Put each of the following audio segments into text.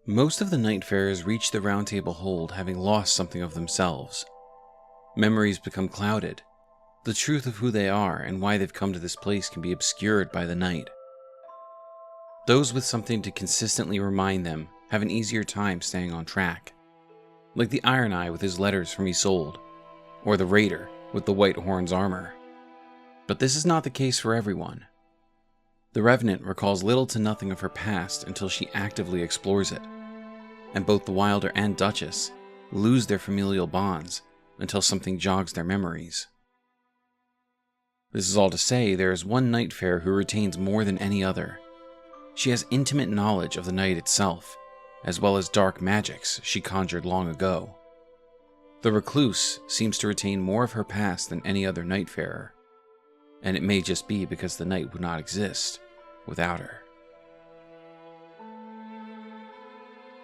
Most of the Nightfarers reach the Round Table Hold having lost something of themselves. Memories become clouded. The truth of who they are and why they've come to this place can be obscured by the night. Those with something to consistently remind them have an easier time staying on track, like the Iron Eye with his letters from Isolde, or the Raider with the White Horn's armor. But this is not the case for everyone. The Revenant recalls little to nothing of her past until she actively explores it, and both the Wilder and Duchess lose their familial bonds until something jogs their memories. This is all to say there is one Nightfarer who retains more than any other. She has intimate knowledge of the night itself, as well as dark magics she conjured long ago. The Recluse seems to retain more of her past than any other Nightfarer, and it may just be because the night would not exist without her.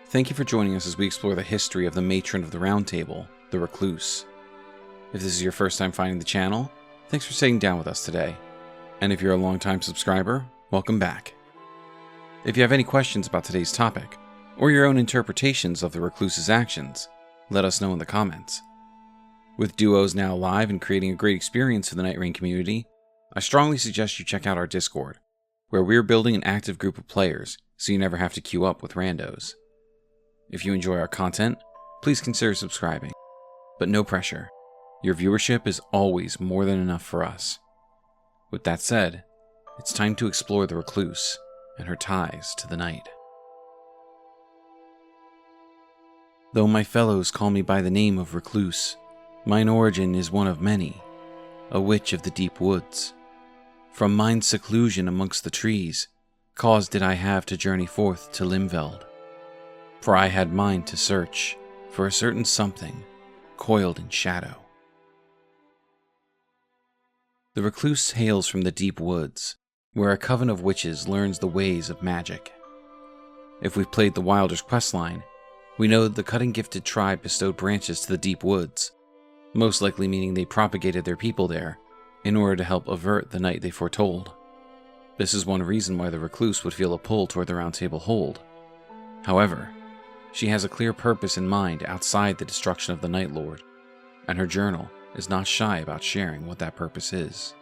Thank you for joining us as we explore the history of the matron of the Round Table, the Recluse. If this is your first time finding the channel, thanks for sitting down with us today. And if you're a long-time subscriber, welcome back. If you have any questions about today's topic, or your own interpretations of the Recluse's actions, let us know in the comments. With duos now live and creating a great experience for the Nightreign community, I strongly suggest you check out our Discord, where we're building an active group of players so you never have to queue up with randos. If you enjoy our content, please consider subscribing, but no pressure. Your viewership is always more than enough for us. With that said, it's time to explore the Recluse and her ties to the night. Though my fellows call me by the name of Recluse, mine origin is one of many, a witch of the deep woods. From mine seclusion amongst the trees, cause did I have to journey forth to Limveld. For I had mind to search for a certain something coiled in shadow. The Recluse hails from the deep woods, where a coven of witches learns the ways of magic. If we've played the Wilder's questline, we know that the cutting-gifted tribe bestowed branches to the deep woods, most likely meaning they propagated their people there in order to help avert the night they foretold. This is one reason why the Recluse would feel a pull toward the Round Table Hold. However, she has a clear purpose in mind outside the destruction of the Nightlord, and her journal is not shy about sharing what that purpose is.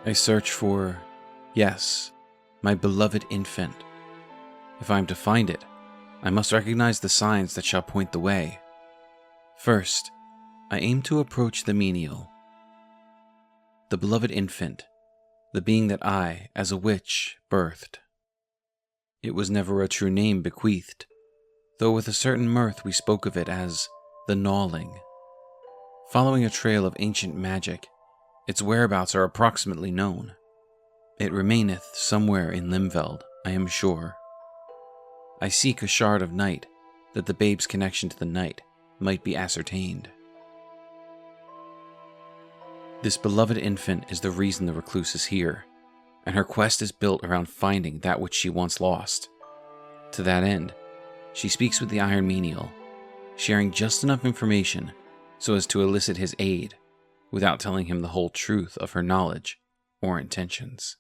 I search for, yes, my beloved infant. If I am to find it, I must recognize the signs that shall point the way. First, I aim to approach the menial. The beloved infant, the being that I, as a witch, birthed. It was never a true name bequeathed, though with a certain mirth we spoke of it as the Gnawling. Following a trail of ancient magic, its whereabouts are approximately known. It remaineth somewhere in Limveld, I am sure. I seek a shard of night, that the babe's connection to the night might be ascertained. This beloved infant is the reason the Recluse is here, and her quest is built around finding that which she once lost. To that end, she speaks with the Iron Menial, sharing just enough information so as to elicit his aid, without telling him the whole truth of her knowledge or intentions.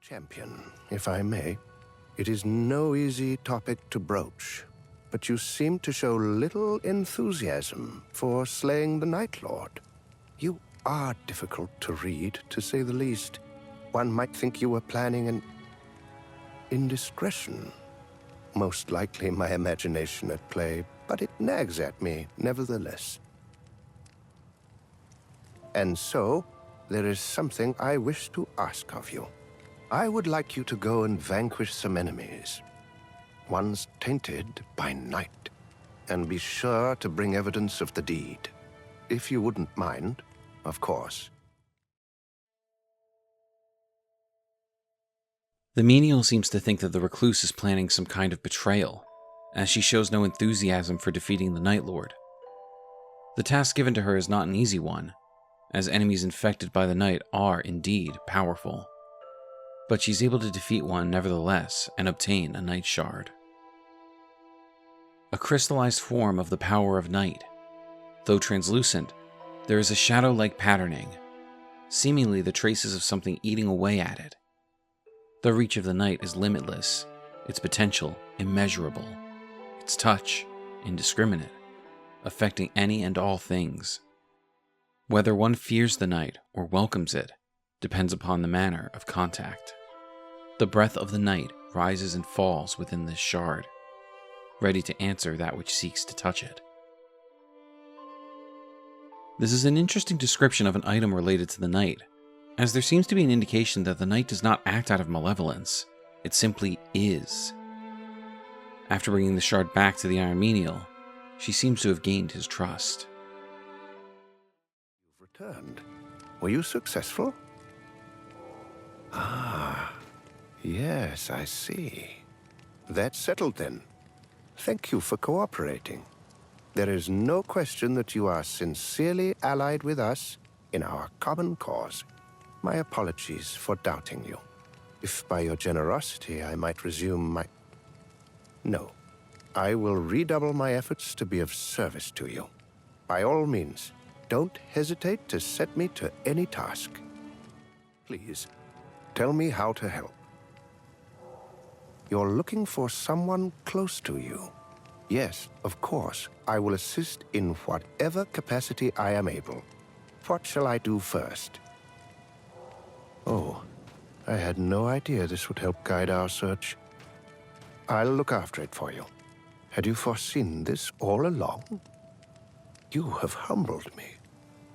Champion, if I may, it is no easy topic to broach, but you seem to show little enthusiasm for slaying the Nightlord. You are difficult to read, to say the least. One might think you were planning an indiscretion. Most likely my imagination at play, but it nags at me nevertheless. And so, there is something I wish to ask of you. I would like you to go and vanquish some enemies, ones tainted by night, and be sure to bring evidence of the deed. If you wouldn't mind, of course. The menial seems to think that the Recluse is planning some kind of betrayal, as she shows no enthusiasm for defeating the Nightlord. The task given to her is not an easy one, as enemies infected by the night are indeed powerful. But she's able to defeat one nevertheless and obtain a night shard. A crystallized form of the power of night. Though translucent, there is a shadow-like patterning, seemingly the traces of something eating away at it. The reach of the night is limitless, its potential immeasurable, its touch indiscriminate, affecting any and all things. Whether one fears the night or welcomes it depends upon the manner of contact. The breath of the night rises and falls within this shard, ready to answer that which seeks to touch it. This is an interesting description of an item related to the night, as there seems to be an indication that the night does not act out of malevolence, it simply is. After bringing the shard back to the Iron Menial, she seems to have gained his trust. You've returned. Were you successful? Yes, I see. That's settled then. Thank you for cooperating. There is no question that you are sincerely allied with us in our common cause. My apologies for doubting you. If by your generosity I might resume my... No. I will redouble my efforts to be of service to you. By all means, don't hesitate to set me to any task. Please, tell me how to help. You're looking for someone close to you. Yes, of course, I will assist in whatever capacity I am able. What shall I do first? Oh, I had no idea this would help guide our search. I'll look after it for you. Had you foreseen this all along? You have humbled me.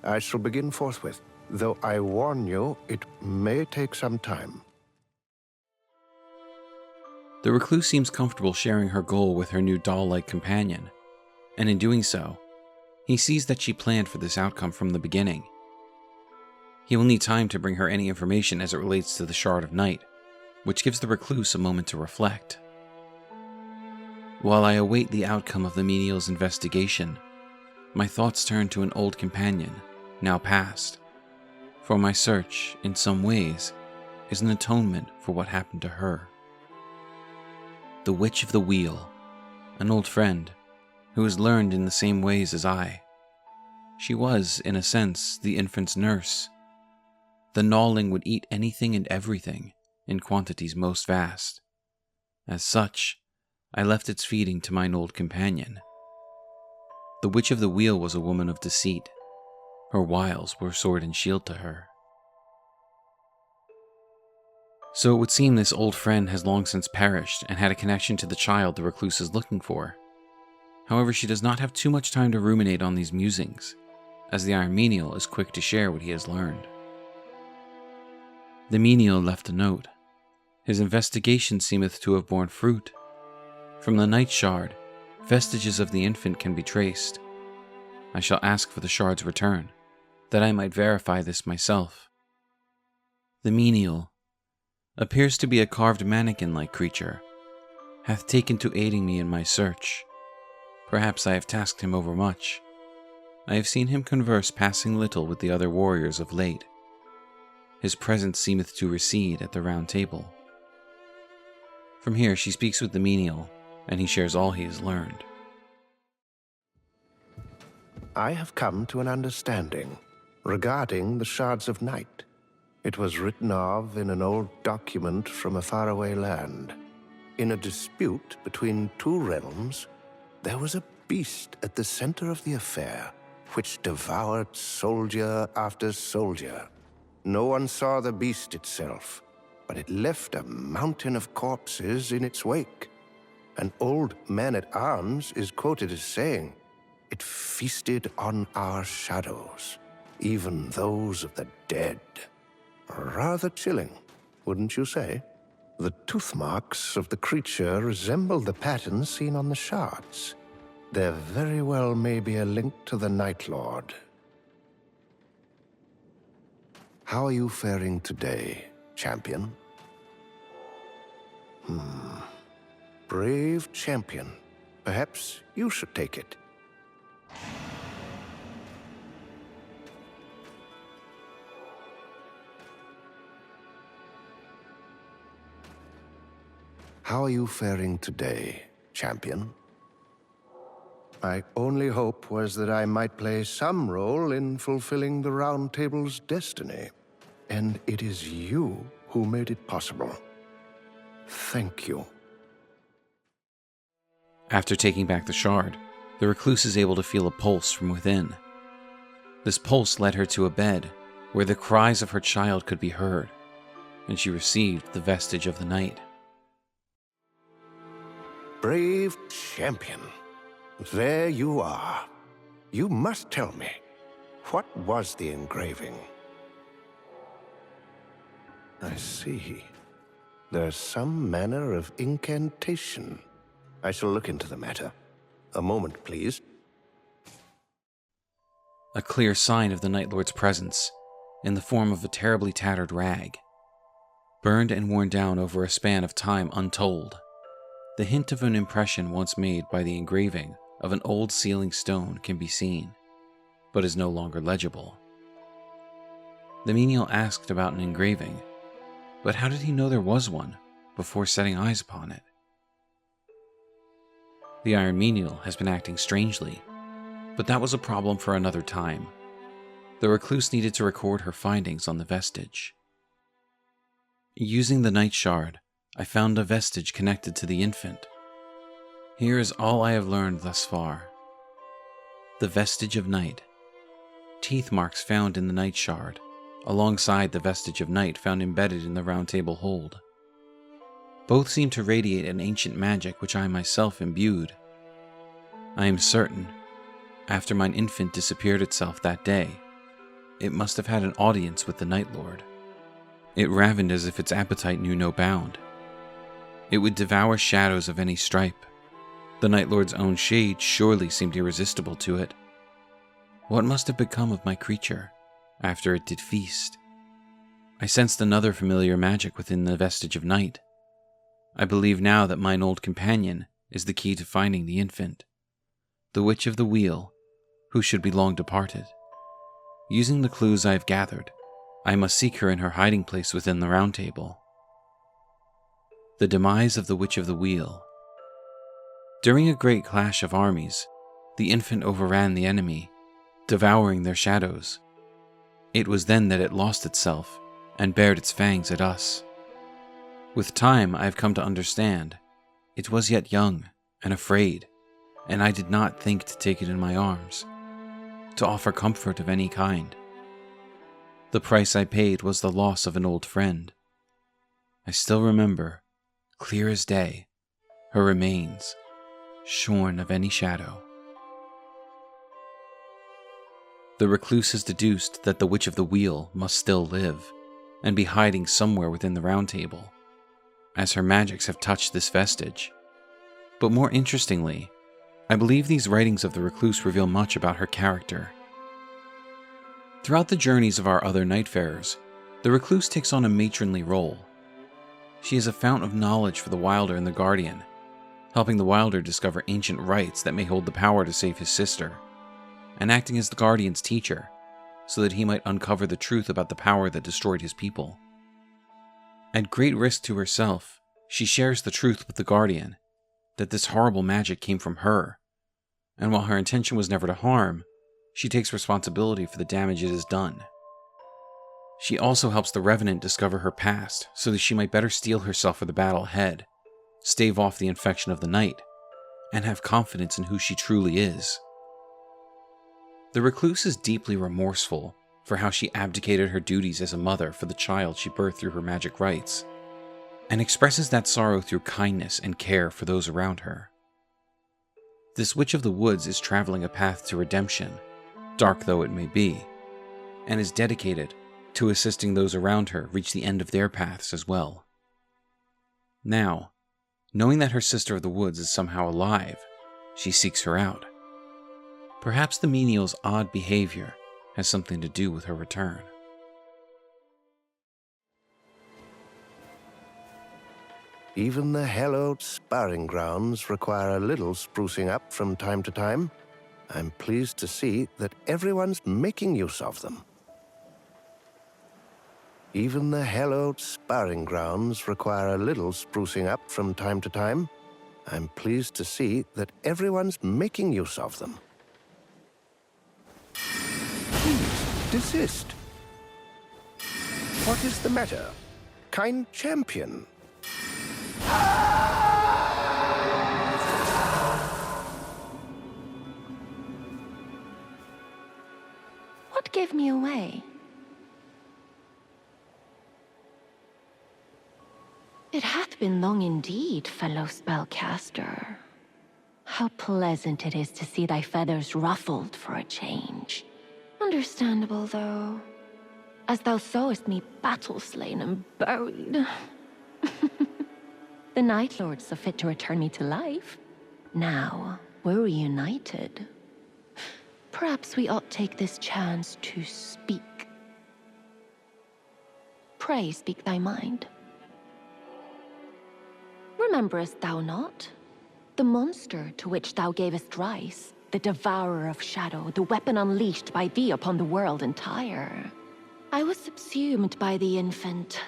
I shall begin forthwith, though I warn you, it may take some time. The recluse seems comfortable sharing her goal with her new doll-like companion, and in doing so, he sees that she planned for this outcome from the beginning. He will need time to bring her any information as it relates to the Shard of Night, which gives the recluse a moment to reflect. While I await the outcome of the menial's investigation, my thoughts turn to an old companion, now past, for my search, in some ways, is an atonement for what happened to her. The Witch of the Wheel, an old friend who has learned in the same ways as I. She was, in a sense, the infant's nurse. The gnawling would eat anything and everything in quantities most vast. As such, I left its feeding to mine old companion. The Witch of the Wheel was a woman of deceit. Her wiles were sword and shield to her. So it would seem this old friend has long since perished and had a connection to the child the recluse is looking for. However, she does not have too much time to ruminate on these musings, as the Iron Menial is quick to share what he has learned. The menial left a note. His investigation seemeth to have borne fruit. From the night shard, vestiges of the infant can be traced. I shall ask for the shard's return, that I might verify this myself. The menial appears to be a carved mannequin-like creature, hath taken to aiding me in my search. Perhaps I have tasked him overmuch. I have seen him converse passing little with the other warriors of late. His presence seemeth to recede at the round table. From here she speaks with the menial, and he shares all he has learned. I have come to an understanding regarding the Shards of Night. It was written of in an old document from a faraway land. In a dispute between two realms, there was a beast at the center of the affair, which devoured soldier after soldier. No one saw the beast itself, but it left a mountain of corpses in its wake. An old man-at-arms is quoted as saying, "It feasted on our shadows, even those of the dead." Rather chilling, wouldn't you say? The tooth marks of the creature resemble the patterns seen on the shards. There very well may be a link to the Nightlord. How are you faring today, champion? Brave champion. Perhaps you should take it. How are you faring today, champion? My only hope was that I might play some role in fulfilling the Round Table's destiny, and it is you who made it possible. Thank you. After taking back the shard, the recluse is able to feel a pulse from within. This pulse led her to a bed where the cries of her child could be heard, and she received the vestige of the night. Brave champion. There you are. You must tell me, what was the engraving? I see. There's some manner of incantation. I shall look into the matter. A moment, please. A clear sign of the Nightlord's presence, in the form of a terribly tattered rag, burned and worn down over a span of time untold. The hint of an impression once made by the engraving of an old sealing stone can be seen, but is no longer legible. The menial asked about an engraving, but how did he know there was one before setting eyes upon it? The Iron Menial has been acting strangely, but that was a problem for another time. The recluse needed to record her findings on the vestige. Using the night shard, I found a vestige connected to the infant. Here is all I have learned thus far. The vestige of night. Teeth marks found in the night shard, alongside the vestige of night found embedded in the round table hold. Both seem to radiate an ancient magic which I myself imbued. I am certain, after mine infant disappeared itself that day, it must have had an audience with the Nightlord. It ravened as if its appetite knew no bound. It would devour shadows of any stripe. The Nightlord's own shade surely seemed irresistible to it. What must have become of my creature after it did feast? I sensed another familiar magic within the vestige of night. I believe now that mine old companion is the key to finding the infant, the Witch of the Wheel, who should be long departed. Using the clues I have gathered, I must seek her in her hiding place within the round table. The demise of the Witch of the Wheel. During a great clash of armies, the infant overran the enemy, devouring their shadows. It was then that it lost itself and bared its fangs at us. With time, I have come to understand. It was yet young and afraid, and I did not think to take it in my arms, to offer comfort of any kind. The price I paid was the loss of an old friend. I still remember, clear as day, her remains, shorn of any shadow. The recluse has deduced that the Witch of the Wheel must still live, and be hiding somewhere within the round table, as her magics have touched this vestige. But more interestingly, I believe these writings of the recluse reveal much about her character. Throughout the journeys of our other Nightfarers, the recluse takes on a matronly role. She is a fount of knowledge for the Wilder and the Guardian, helping the Wilder discover ancient rites that may hold the power to save his sister, and acting as the Guardian's teacher, so that he might uncover the truth about the power that destroyed his people. At great risk to herself, she shares the truth with the Guardian, that this horrible magic came from her, and while her intention was never to harm, she takes responsibility for the damage it has done. She also helps the Revenant discover her past, so that she might better steel herself for the battle ahead, stave off the infection of the night, and have confidence in who she truly is. The recluse is deeply remorseful for how she abdicated her duties as a mother for the child she birthed through her magic rites, and expresses that sorrow through kindness and care for those around her. This Witch of the Woods is traveling a path to redemption, dark though it may be, and is dedicated to assisting those around her reach the end of their paths as well. Now, knowing that her sister of the woods is somehow alive, she seeks her out. Perhaps the menial's odd behavior has something to do with her return. Even the hallowed sparring grounds require a little sprucing up from time to time. I'm pleased to see that everyone's making use of them. Even the hallowed sparring grounds require a little sprucing up from time to time. I'm pleased to see that everyone's making use of them. Please, desist. What is the matter? Kind champion. What gave me away? It hath been long indeed, fellow spellcaster. How pleasant it is to see thy feathers ruffled for a change. Understandable, though, as thou sawest me battle-slain and buried. The Nightlord saw fit to return me to life. Now, we're reunited. Perhaps we ought take this chance to speak. Pray speak thy mind. Rememberest thou not? The monster to which thou gavest rise, the devourer of shadow, the weapon unleashed by thee upon the world entire. I was subsumed by the infant,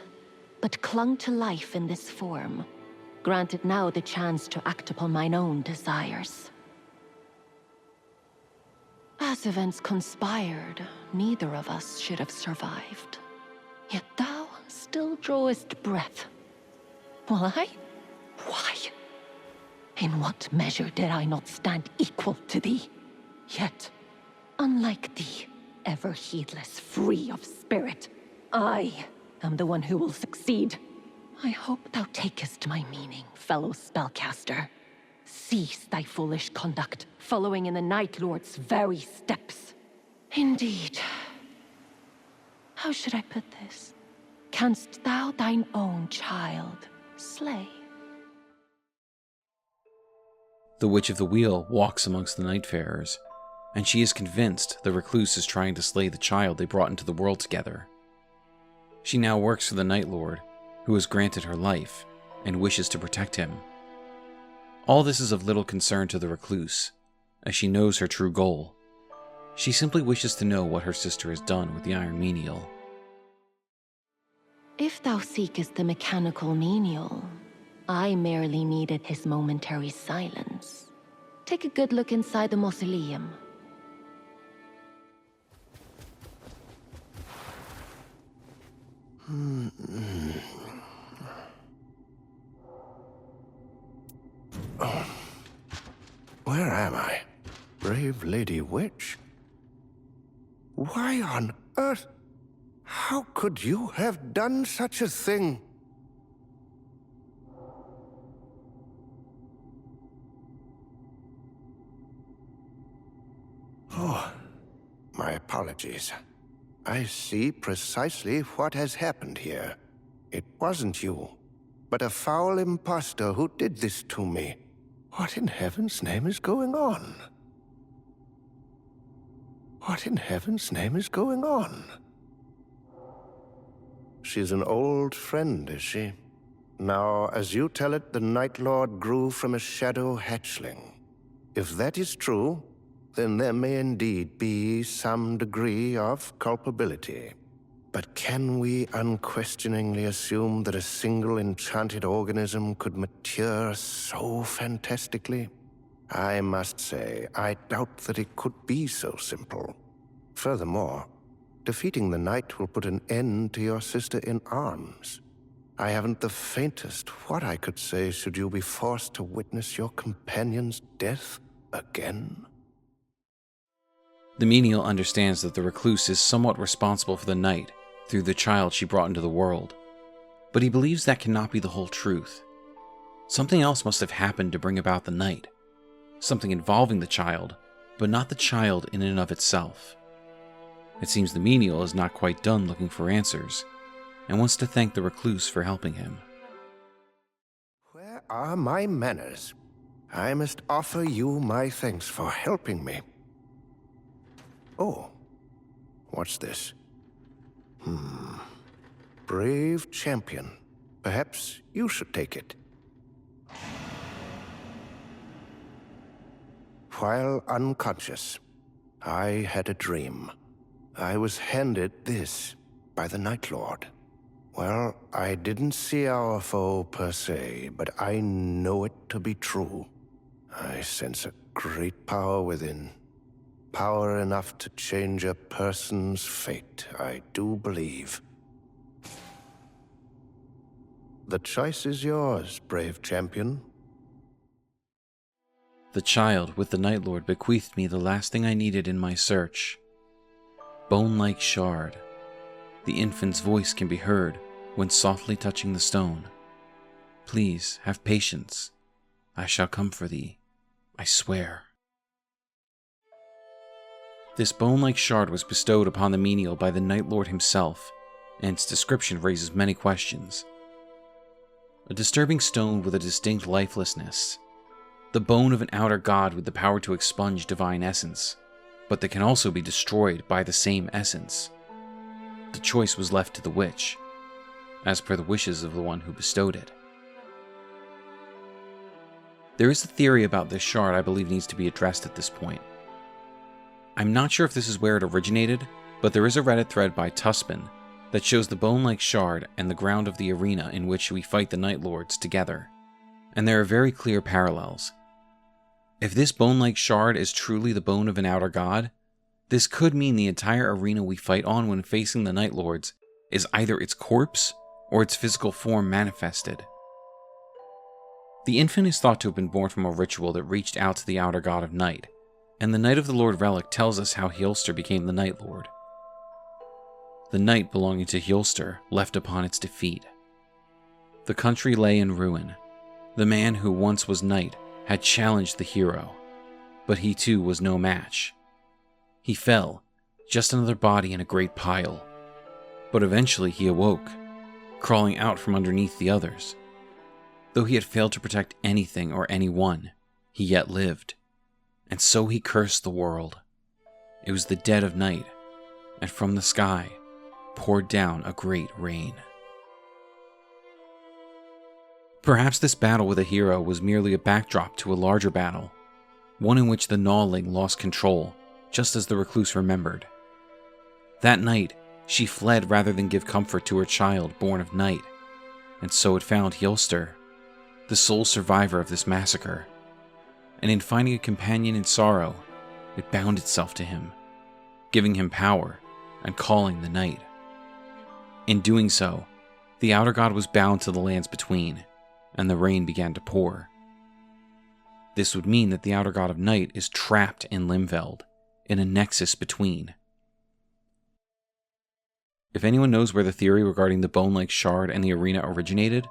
but clung to life in this form, granted now the chance to act upon mine own desires. As events conspired, neither of us should have survived. Yet thou still drawest breath. While I? Why? In what measure did I not stand equal to thee? Yet, unlike thee, ever heedless, free of spirit, I am the one who will succeed. I hope thou takest my meaning, fellow spellcaster. Cease thy foolish conduct, following in the Nightlord's very steps. Indeed. How should I put this? Canst thou thine own child slay? The Witch of the Wheel walks amongst the Nightfarers, and she is convinced the Recluse is trying to slay the child they brought into the world together. She now works for the Nightlord, who has granted her life, and wishes to protect him. All this is of little concern to the Recluse, as she knows her true goal. She simply wishes to know what her sister has done with the Iron Menial. If thou seekest the mechanical menial, I merely needed his momentary silence. Take a good look inside the mausoleum. Oh. Where am I? Brave Lady Witch? Why on earth? How could you have done such a thing? Oh, my apologies. I see precisely what has happened here. It wasn't you, but a foul impostor who did this to me. What in heaven's name is going on? What in heaven's name is going on? She's an old friend, is she? Now, as you tell it, the Nightlord grew from a shadow hatchling. If that is true, then there may indeed be some degree of culpability. But can we unquestioningly assume that a single enchanted organism could mature so fantastically? I must say, I doubt that it could be so simple. Furthermore, defeating the knight will put an end to your sister in arms. I haven't the faintest what I could say should you be forced to witness your companion's death again. The menial understands that the Recluse is somewhat responsible for the knight through the child she brought into the world, but he believes that cannot be the whole truth. Something else must have happened to bring about the knight, something involving the child, but not the child in and of itself. It seems the menial is not quite done looking for answers, and wants to thank the Recluse for helping him. Where are my manners? I must offer you my thanks for helping me. Oh, what's this? Brave champion. Perhaps you should take it. While unconscious, I had a dream. I was handed this by the Nightlord. Well, I didn't see our foe per se, but I know it to be true. I sense a great power within. Power enough to change a person's fate, I do believe. The choice is yours, brave champion. The child with the Nightlord bequeathed me the last thing I needed in my search. Bone-like shard. The infant's voice can be heard when softly touching the stone. Please, have patience. I shall come for thee, I swear. This bone-like shard was bestowed upon the menial by the Nightlord himself, and its description raises many questions. A disturbing stone with a distinct lifelessness. The bone of an outer god with the power to expunge divine essence, but that can also be destroyed by the same essence. The choice was left to the witch, as per the wishes of the one who bestowed it. There is a theory about this shard I believe needs to be addressed at this point. I'm not sure if this is where it originated, but there is a Reddit thread by Tuspin that shows the bone-like shard and the ground of the arena in which we fight the Nightlords together, and there are very clear parallels. If this bone-like shard is truly the bone of an outer god, this could mean the entire arena we fight on when facing the Nightlords is either its corpse or its physical form manifested. The infant is thought to have been born from a ritual that reached out to the outer god of night, and the Night of the Lord relic tells us how Hjolster became the Nightlord. The knight belonging to Hjolster left upon its defeat. The country lay in ruin. The man who once was knight had challenged the hero, but he too was no match. He fell, just another body in a great pile. But eventually he awoke, crawling out from underneath the others. Though he had failed to protect anything or anyone, he yet lived. And so he cursed the world. It was the dead of night, and from the sky poured down a great rain. Perhaps this battle with a hero was merely a backdrop to a larger battle, one in which the gnawling lost control, just as the Recluse remembered. That night, she fled rather than give comfort to her child born of night, and so it found Hjolster, the sole survivor of this massacre. And in finding a companion in sorrow, it bound itself to him, giving him power and calling the night. In doing so, the outer god was bound to the lands between, and the rain began to pour. This would mean that the outer god of night is trapped in Limveld, in a nexus between. If anyone knows where the theory regarding the bone-like shard and the arena originated,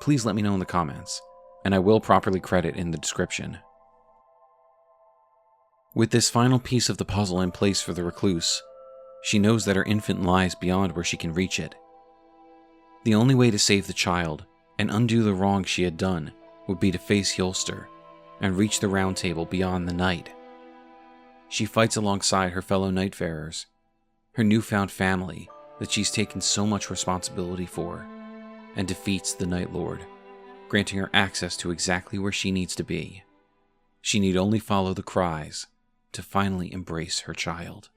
please let me know in the comments, and I will properly credit in the description. With this final piece of the puzzle in place for the Recluse, she knows that her infant lies beyond where she can reach it. The only way to save the child and undo the wrong she had done would be to face Hjolster and reach the round table beyond the night. She fights alongside her fellow Nightfarers, her newfound family that she's taken so much responsibility for, and defeats the Nightlord, granting her access to exactly where she needs to be. She need only follow the cries to finally embrace her child.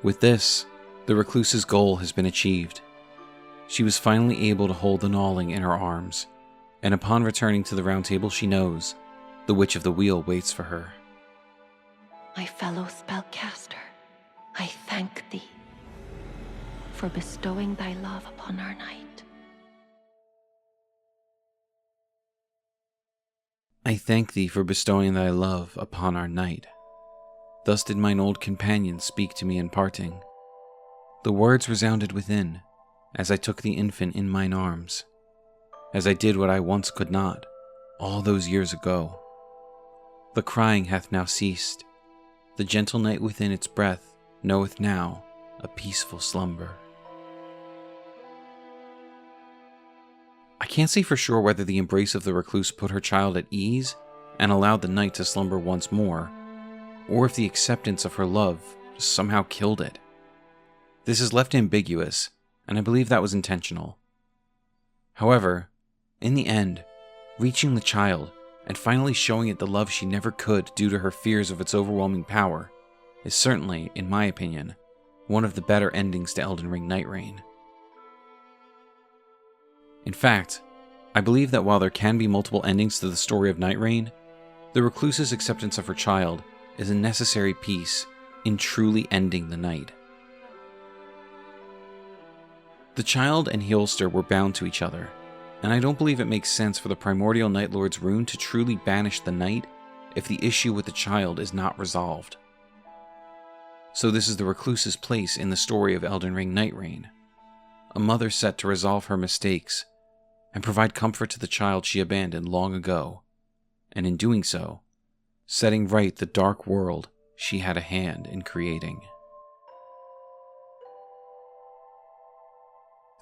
With this, the Recluse's goal has been achieved. She was finally able to hold the gnawling in her arms, and upon returning to the round table she knows the Witch of the Wheel waits for her. My fellow spellcaster, I thank thee for bestowing thy love upon our night. I thank thee for bestowing thy love upon our night. Thus did mine old companion speak to me in parting. The words resounded within, as I took the infant in mine arms, as I did what I once could not, all those years ago. The crying hath now ceased. The gentle night within its breath knoweth now a peaceful slumber. I can't say for sure whether the embrace of the Recluse put her child at ease and allowed the night to slumber once more, or if the acceptance of her love somehow killed it. This is left ambiguous, and I believe that was intentional. However, in the end, reaching the child and finally showing it the love she never could due to her fears of its overwhelming power, is certainly, in my opinion, one of the better endings to Elden Ring Nightreign. In fact, I believe that while there can be multiple endings to the story of Nightreign, the Recluse's acceptance of her child is a necessary piece in truly ending the night. The child and Heolster were bound to each other, and I don't believe it makes sense for the primordial Nightlord's rune to truly banish the night if the issue with the child is not resolved. So this is the Recluse's place in the story of Elden Ring Nightreign, a mother set to resolve her mistakes and provide comfort to the child she abandoned long ago, and in doing so, setting right the dark world she had a hand in creating.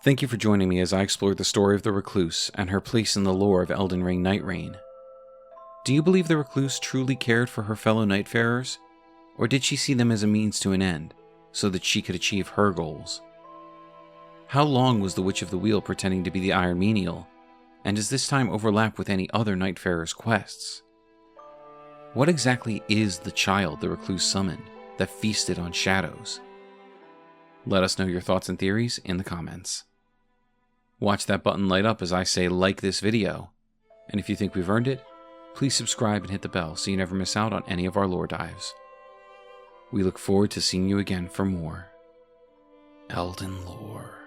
Thank you for joining me as I explore the story of the Recluse and her place in the lore of Elden Ring Nightreign. Do you believe the Recluse truly cared for her fellow Nightfarers, or did she see them as a means to an end, so that she could achieve her goals? How long was the Witch of the Wheel pretending to be the Iron Menial, and does this time overlap with any other Nightfarer's quests? What exactly is the child the Recluse summoned that feasted on shadows? Let us know your thoughts and theories in the comments. Watch that button light up as I say like this video, and if you think we've earned it, please subscribe and hit the bell so you never miss out on any of our lore dives. We look forward to seeing you again for more Elden lore.